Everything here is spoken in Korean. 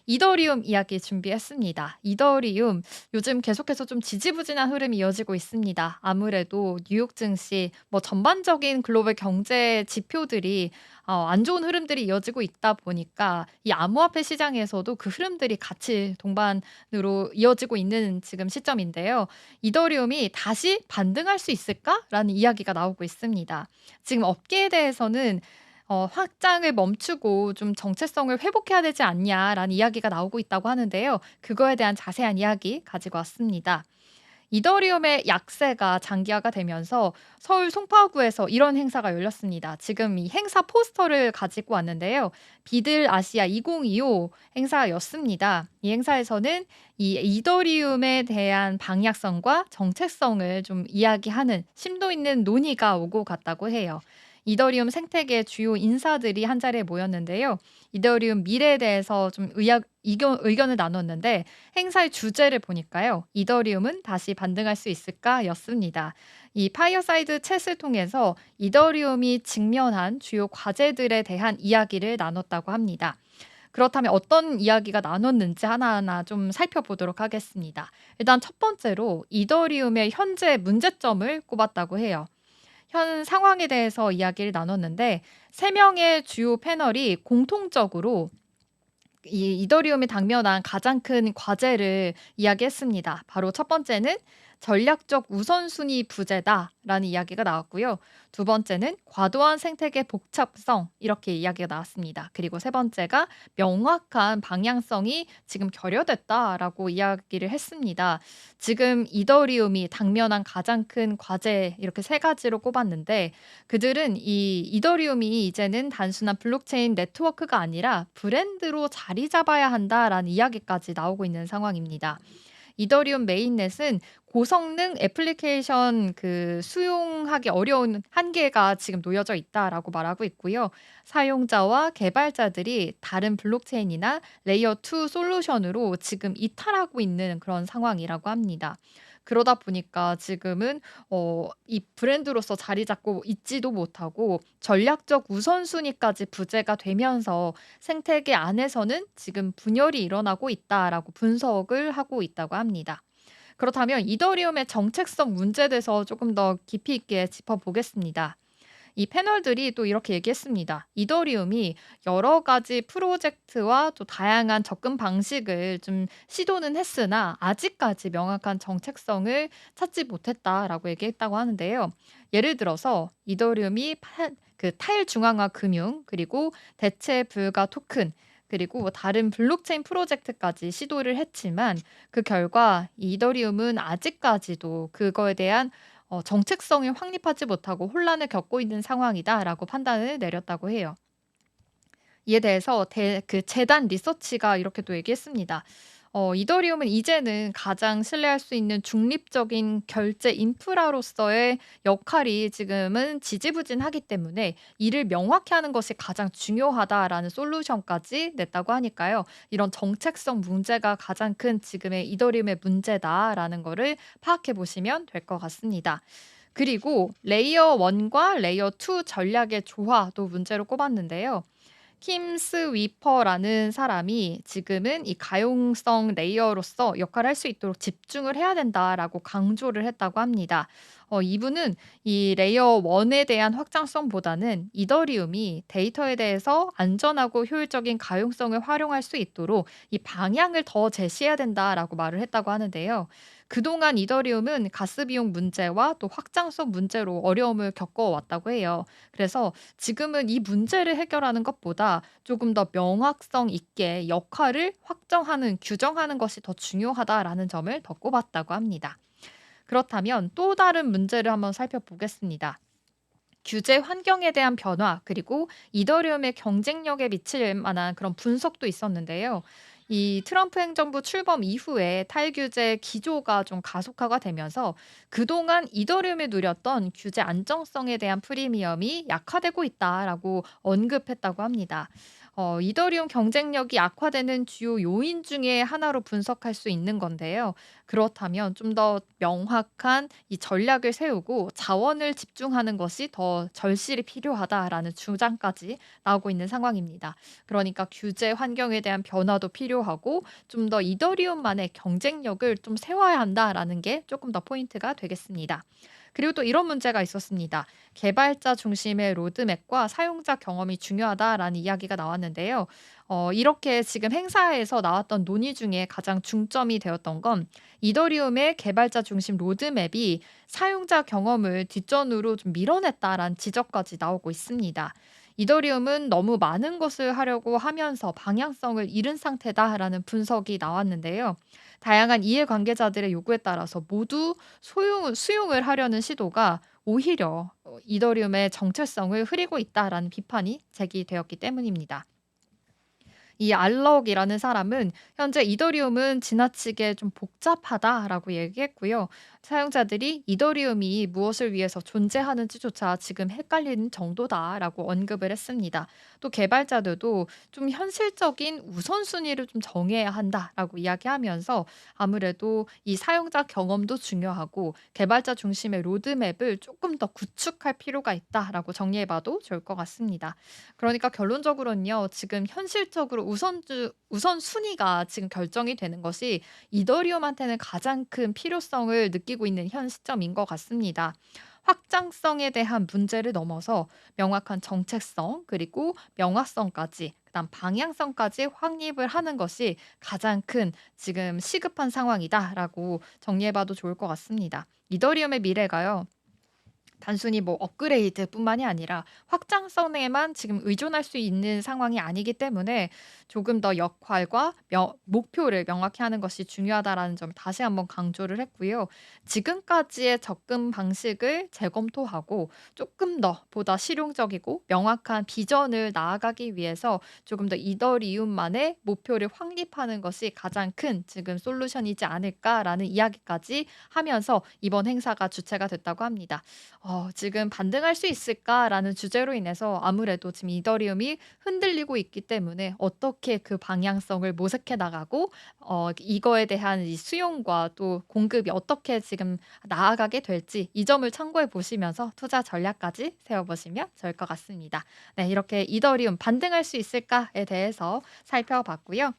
이더리움 이야기 준비했습니다. 이더리움 요즘 계속해서 좀 지지부진한 흐름이 이어지고 있습니다. 아무래도 뉴욕 증시 뭐 전반적인 글로벌 경제 지표들이 안 좋은 흐름들이 이어지고 있다 보니까 이 암호화폐 시장에서도 그 흐름들이 같이 동반으로 이어지고 있는 지금 시점인데요. 이더리움이 다시 반등할 수 있을까라는 이야기가 나오고 있습니다. 지금 업계에 대해서는 "확장을 멈추고 좀 정체성을 회복해야 되지 않냐."라는 이야기가 나오고 있다고 하는데요. 그거에 대한 자세한 이야기 가지고 왔습니다. 이더리움의 약세가 장기화가 되면서 서울 송파구에서 이런 행사가 열렸습니다. 지금 이 행사 포스터를 가지고 왔는데요. 비들 아시아 2025 행사였습니다. 이 행사에서는 이 이더리움에 대한 방향성과 정체성을 좀 이야기하는 심도 있는 논의가 오고 갔다고 해요. 이더리움 생태계 주요 인사들이 한자리에 모였는데요. 이더리움 미래에 대해서 좀 의견을 나눴는데 행사의 주제를 보니까요. "이더리움은 다시 반등할 수 있을까?"였습니다. 이 파이어사이드 챗을 통해서 이더리움이 직면한 주요 과제들에 대한 이야기를 나눴다고 합니다. 그렇다면 어떤 이야기가 나눴는지 하나하나 좀 살펴보도록 하겠습니다. 일단 첫 번째로 이더리움의 현재 문제점을 꼽았다고 해요. 현 상황에 대해서 이야기를 나눴는데 3 명의 주요 패널이 공통적으로 이 이더리움이 당면한 가장 큰 과제를 이야기했습니다. 바로 첫 번째는 "전략적 우선순위 부재다."라는 이야기가 나왔고요. 두 번째는 "과도한 생태계 복잡성." 이렇게 이야기가 나왔습니다. 그리고 세 번째가 "명확한 방향성이 지금 결여됐다."라고 이야기를 했습니다. 지금 이더리움이 당면한 가장 큰 과제 이렇게 세 가지로 꼽았는데 그들은 이 이더리움이 이제는 단순한 블록체인 네트워크가 아니라 "브랜드로 자리 잡아야 한다."라는 이야기까지 나오고 있는 상황입니다. 이더리움 메인넷은 고성능 애플리케이션 수용하기 어려운 한계가 지금 놓여져 있다라고 말하고 있고요. 사용자와 개발자들이 다른 블록체인이나 레이어 2 솔루션으로 지금 이탈하고 있는 그런 상황이라고 합니다. 그러다 보니까 지금은 이 브랜드로서 자리 잡고 있지도 못하고 전략적 우선순위까지 부재가 되면서 생태계 안에서는 지금 분열이 일어나고 있다라고 분석을 하고 있다고 합니다. 그렇다면 이더리움의 정책성 문제에 대해서 조금 더 깊이 있게 짚어보겠습니다. 이 패널들이 또 이렇게 얘기했습니다. 이더리움이 여러 가지 프로젝트와 또 다양한 접근 방식을 좀 시도는 했으나 아직까지 명확한 정책성을 찾지 못했다라고 얘기했다고 하는데요. 예를 들어서 이더리움이 탈중앙화 금융 그리고 대체 불가 토큰 그리고 뭐 다른 블록체인 프로젝트까지 시도를 했지만 그 결과 이더리움은 아직까지도 그거에 대한 정책성이 확립하지 못하고 혼란을 겪고 있는 상황이다라고 판단을 내렸다고 해요. 이에 대해서 재단 리서치가 이렇게 또 얘기했습니다. 이더리움은 이제는 가장 신뢰할 수 있는 중립적인 결제 인프라로서의 역할이 지금은 지지부진하기 때문에 이를 명확히 하는 것이 가장 중요하다라는 솔루션까지 냈다고 하니까요. 이런 정책성 문제가 가장 큰 지금의 이더리움의 문제다라는 거를 파악해 보시면 될 것 같습니다. 그리고 레이어 1과 레이어 2 전략의 조화도 문제로 꼽았는데요. 킴 스위퍼라는 사람이 지금은 이 "가용성 레이어로서 역할을 할 수 있도록 집중을 해야 된다."라고 강조를 했다고 합니다. 이분은 이 레이어 1에 대한 확장성보다는 "이더리움이 데이터에 대해서 안전하고 효율적인 가용성을 활용할 수 있도록 이 방향을 더 제시해야 된다."라고 말을 했다고 하는데요. 그동안 이더리움은 가스 비용 문제와 또 확장성 문제로 어려움을 겪어왔다고 해요. 그래서 지금은 이 문제를 해결하는 것보다 조금 더 명확성 있게 역할을 확정하는 규정하는 것이 더 중요하다라는 점을 더 꼽았다고 합니다. 그렇다면 또 다른 문제를 한번 살펴보겠습니다. 규제 환경에 대한 변화 그리고 이더리움의 경쟁력에 미칠 만한 그런 분석도 있었는데요. 이 트럼프 행정부 출범 이후에 탈규제 기조가 좀 가속화가 되면서 그동안 이더리움이 누렸던 규제 안정성에 대한 프리미엄이 약화되고 있다라고 언급했다고 합니다. 이더리움 경쟁력이 악화되는 주요 요인 중에 하나로 분석할 수 있는 건데요. 그렇다면 좀 더 명확한 이 전략을 세우고 자원을 집중하는 것이 더 절실히 필요하다라는 주장까지 나오고 있는 상황입니다. 그러니까 규제 환경에 대한 변화도 필요하고 좀 더 이더리움만의 경쟁력을 좀 세워야 한다라는 게 조금 더 포인트가 되겠습니다. 그리고 또 이런 문제가 있었습니다. 개발자 중심의 로드맵과 사용자 경험이 중요하다라는 이야기가 나왔는데요. 이렇게 지금 행사에서 나왔던 논의 중에 가장 중점이 되었던 건 이더리움의 개발자 중심 로드맵이 사용자 경험을 뒷전으로 좀 밀어냈다라는 지적까지 나오고 있습니다. 이더리움은 너무 많은 것을 하려고 하면서 방향성을 잃은 상태다라는 분석이 나왔는데요. 다양한 이해관계자들의 요구에 따라서 모두 수용을 하려는 시도가 오히려 이더리움의 정체성을 흐리고 있다라는 비판이 제기되었기 때문입니다. 이 알럭이라는 사람은 현재 "이더리움은 지나치게 좀 복잡하다."라고 얘기했고요. 사용자들이 "이더리움이 무엇을 위해서 존재하는지조차 지금 헷갈리는 정도다."라고 언급을 했습니다. 또 개발자들도 "좀 현실적인 우선순위를 좀 정해야 한다."라고 이야기하면서 아무래도 이 사용자 경험도 중요하고 "개발자 중심의 로드맵을 조금 더 구축할 필요가 있다."라고 정리해 봐도 좋을 것 같습니다. 그러니까 결론적으로는요. 지금 현실적으로 우선순위가 지금 결정이 되는 것이 이더리움한테는 가장 큰 필요성을 느끼고 있는 현 시점인 것 같습니다. 확장성에 대한 문제를 넘어서 명확한 정체성 그리고 명확성까지 그다음 방향성까지 확립을 하는 것이 가장 큰 지금 시급한 상황이다라고 정리해 봐도 좋을 것 같습니다. 이더리움의 미래가요. 단순히 뭐 업그레이드뿐만이 아니라 확장성에만 지금 의존할 수 있는 상황이 아니기 때문에 조금 더 역할과 목표를 명확히 하는 것이 중요하다라는 점을 다시 한번 강조를 했고요. 지금까지의 접근 방식을 재검토하고 조금 더 보다 실용적이고 명확한 비전을 나아가기 위해서 조금 더 이더리움만의 목표를 확립하는 것이 가장 큰 지금 솔루션이지 않을까라는 이야기까지 하면서 이번 행사가 주최가 됐다고 합니다. 지금 '반등할 수 있을까?'라는 주제로 인해서 아무래도 지금 이더리움이 흔들리고 있기 때문에 어떻게 그 방향성을 모색해 나가고 이거에 대한 이 수용과 또 공급이 어떻게 지금 나아가게 될지 이 점을 참고해 보시면서 투자 전략까지 세워 보시면 좋을 것 같습니다. 네, 이렇게 '이더리움 반등할 수 있을까?'에 대해서 살펴봤고요.